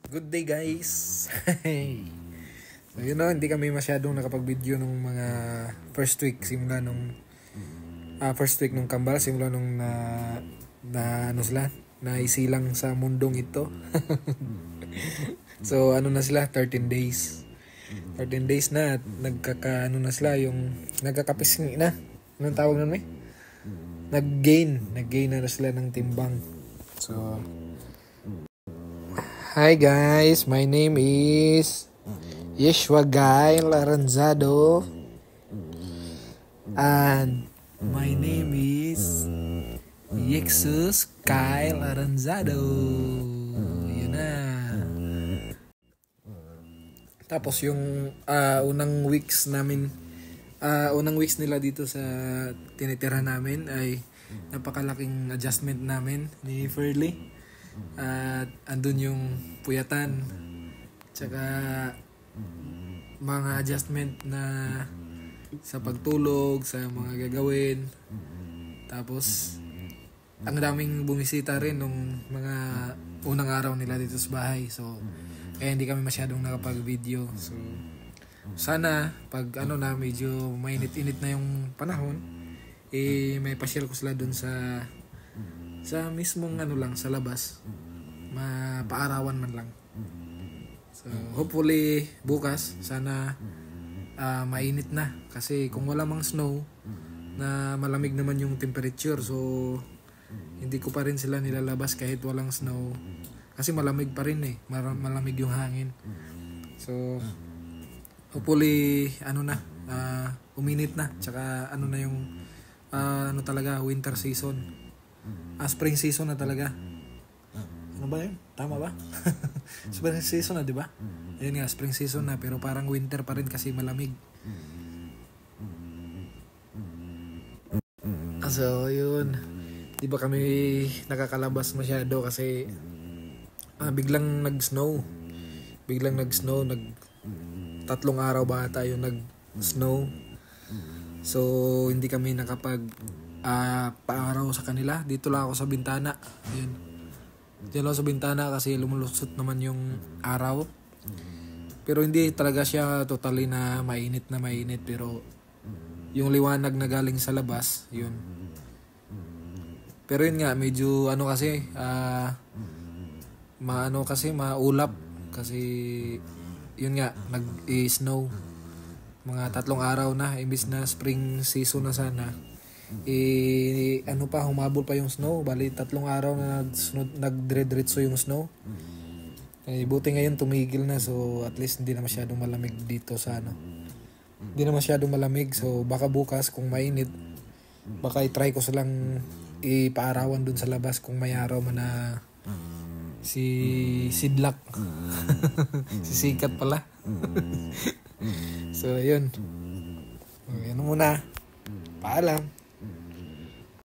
Good day guys. So yun know, hindi kami masyadong nakapag-video nung mga first week simula nung first week nung kambal simula nung na ano sila na isilang sa mundong ito. So ano na sila 13 days. 13 days na at nagkakaano na sila yung nagkakapising na. Anong tawag nun Nag-gain na sila ng timbang. So hi guys, my name is Yeshua Guy Laranzado and my name is Yexus Kyle Laranzado. Yun na. Tapos yung unang weeks nila dito sa tinitira namin ay napakalaking adjustment namin ni Furley. At andun yung puyatan tsaka mga adjustment na sa pagtulog, sa mga gagawin. Tapos ang daming bumisita rin nung mga unang araw nila dito sa bahay. So kaya hindi kami masyadong nakapag-video. So sana pag medyo mainit-init na yung panahon, may pasyal ko sila dun sa mismong sa labas, mapaarawan man lang. So hopefully bukas sana mainit na, kasi kung wala mang snow na malamig naman yung temperature, so hindi ko pa rin sila nilalabas kahit walang snow kasi malamig pa rin malamig yung hangin. So hopefully uminit na, tsaka na yung talaga winter season. Spring season na talaga. Ano ba yun? Tama ba? Spring season na, di ba? Ayun nga, spring season na, pero parang winter pa rin kasi malamig. So, yun. Di ba kami nakakalabas masyado kasi biglang nag-snow. Tatlong araw ba ata yung nag-snow. So, hindi kami nakapag paaraw sa kanila. Dito lang ako sa bintana. Ayun. Diyan lang sa bintana kasi lumulusot naman yung araw. Pero hindi talaga siya totally na mainit, pero yung liwanag na galing sa labas, yun. Pero yun nga, medyo maulap kasi yun nga, nag-snow. Mga 3 araw na, imbis na spring season na sana. Humabol pa yung snow. Bali 3 araw na nagdire-diretso yung snow. Buti ngayon tumigil na, so at least hindi na masyadong malamig dito sa Hindi na masyadong malamig, so baka bukas kung mainit, baka i-try ko silang ipaarawan dun sa labas kung may araw man na si Sidlak. Si Sikat pala. So yun. Muna. Paalam.